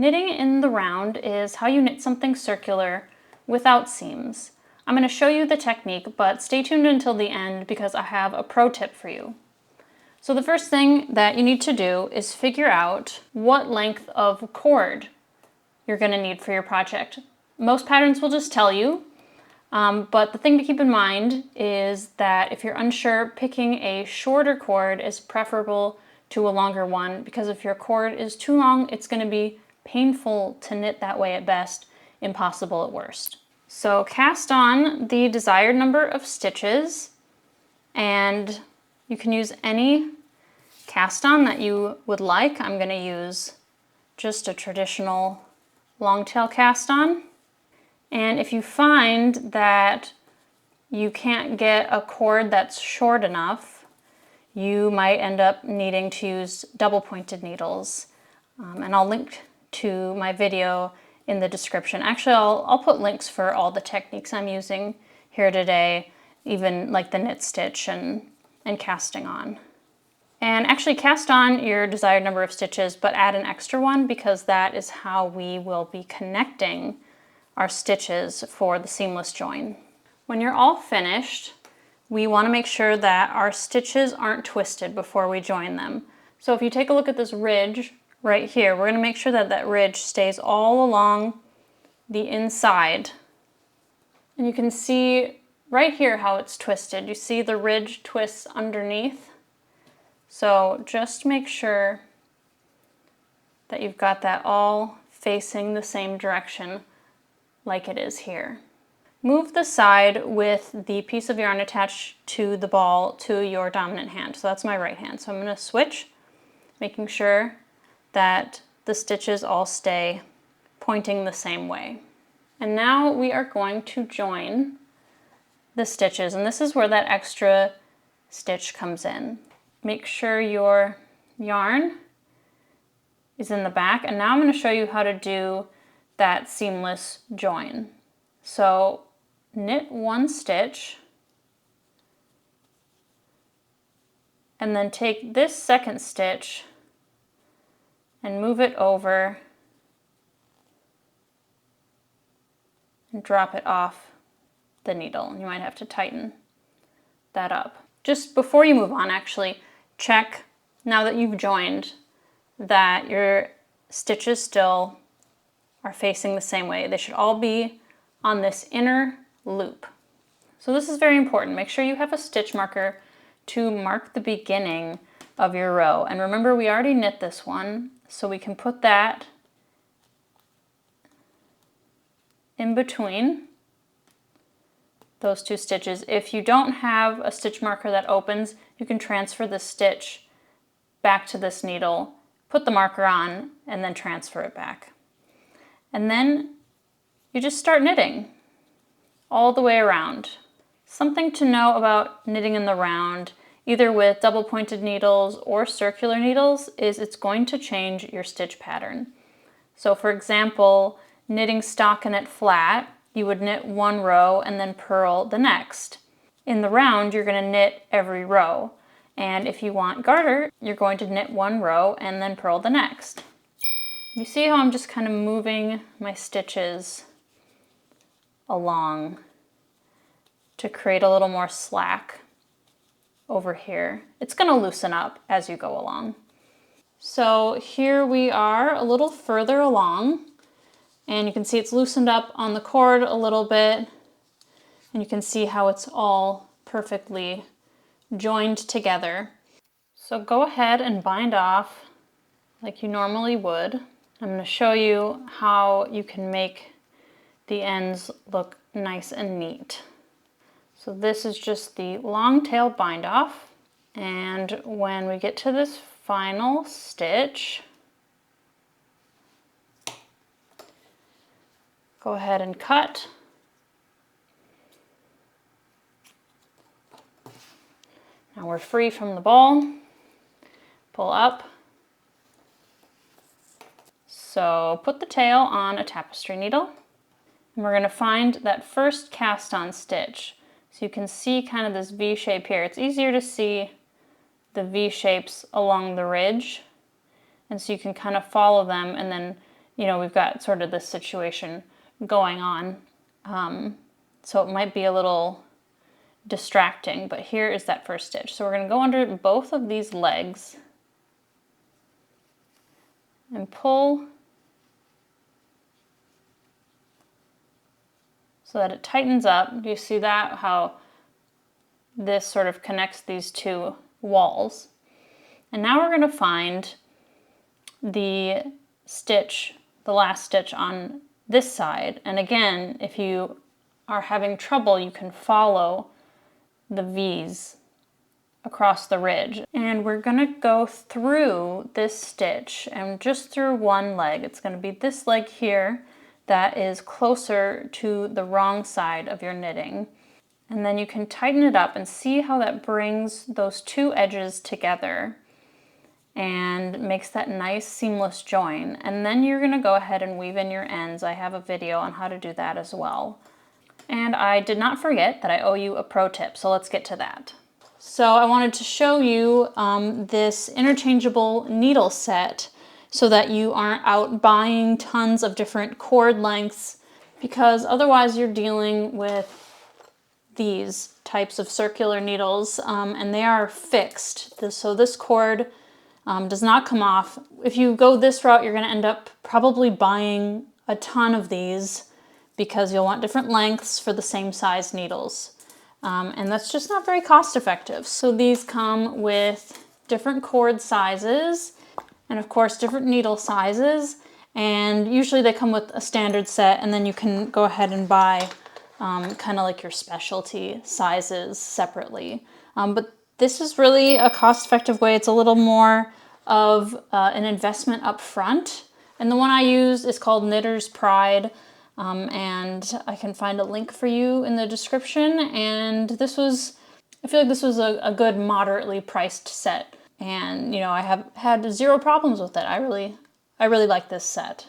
Knitting in the round is how you knit something circular without seams. I'm going to show you the technique, but stay tuned until the end because I have a pro tip for you. So the first thing that you need to do is figure out what length of cord you're going to need for your project. Most patterns will just tell you, but the thing to keep in mind is that if you're unsure, picking a shorter cord is preferable to a longer one, because if your cord is too long, it's going to be painful to knit that way at best, impossible at worst. So cast on the desired number of stitches, and you can use any cast on that you would like. I'm going to use just a traditional long tail cast on. And if you find that you can't get a cord that's short enough, you might end up needing to use double pointed needles. And I'll link to my video in the description. Actually, I'll put links for all the techniques I'm using here today, even like the knit stitch and casting on. And actually cast on your desired number of stitches, but add an extra one because that is how we will be connecting our stitches for the seamless join. When you're all finished, we want to make sure that our stitches aren't twisted before we join them. So if you take a look at this ridge right here, we're going to make sure that that ridge stays all along the inside. And you can see right here how it's twisted. You see the ridge twists underneath. So just make sure that you've got that all facing the same direction like it is here. Move the side with the piece of yarn attached to the ball to your dominant hand. So that's my right hand. So I'm going to switch, making sure that the stitches all stay pointing the same way. And now we are going to join the stitches, and this is where that extra stitch comes in. Make sure your yarn is in the back, and now I'm going to show you how to do that seamless join. So knit one stitch and then take this second stitch and move it over and drop it off the needle. You might have to tighten that up. Just before you move on, actually, check now that you've joined that your stitches still are facing the same way. They should all be on this inner loop. So this is very important. Make sure you have a stitch marker to mark the beginning of your row. And remember, we already knit this one, so we can put that in between those two stitches. If you don't have a stitch marker that opens, you can transfer the stitch back to this needle, put the marker on, and then transfer it back. And then you just start knitting all the way around. Something to know about knitting in the round, either with double pointed needles or circular needles, is it's going to change your stitch pattern. So for example, knitting stockinette flat, you would knit one row and then purl the next. In the round, you're going to knit every row. And if you want garter, you're going to knit one row and then purl the next. You see how I'm just kind of moving my stitches along to create a little more slack over here. It's going to loosen up as you go along. So here we are a little further along, and you can see it's loosened up on the cord a little bit, and you can see how it's all perfectly joined together. So go ahead and bind off like you normally would. I'm going to show you how you can make the ends look nice and neat. So this is just the long tail bind off, and when we get to this final stitch, go ahead and cut. Now we're free from the ball. Pull up. So put the tail on a tapestry needle, and we're going to find that first cast on stitch. So you can see kind of this V shape here. It's easier to see the V shapes along the ridge, and so you can kind of follow them and then you know, we've got sort of this situation going on. So it might be a little distracting, but here is that first stitch. So we're going to go under both of these legs and pull so that it tightens up. Do you see that? How this sort of connects these two walls. And now we're going to find the stitch, the last stitch on this side. And again, if you are having trouble, you can follow the V's across the ridge. And we're going to go through this stitch and just through one leg. It's going to be this leg here that is closer to the wrong side of your knitting. And then you can tighten it up and see how that brings those two edges together and makes that nice seamless join. And then you're going to go ahead and weave in your ends. I have a video on how to do that as well. And I did not forget that I owe you a pro tip, so let's get to that. So I wanted to show you this interchangeable needle set so that you aren't out buying tons of different cord lengths, because otherwise you're dealing with these types of circular needles and they are fixed. So this cord does not come off. If you go this route, you're going to end up probably buying a ton of these because you'll want different lengths for the same size needles. And that's just not very cost effective. So these come with different cord sizes and of course different needle sizes. And usually they come with a standard set, and then you can go ahead and buy kind of like your specialty sizes separately. But this is really a cost-effective way. It's a little more of an investment up front. And the one I use is called Knitter's Pride. And I can find a link for you in the description. And this was, I feel like this was a good moderately priced set. And, you know, I have had zero problems with it. I really like this set.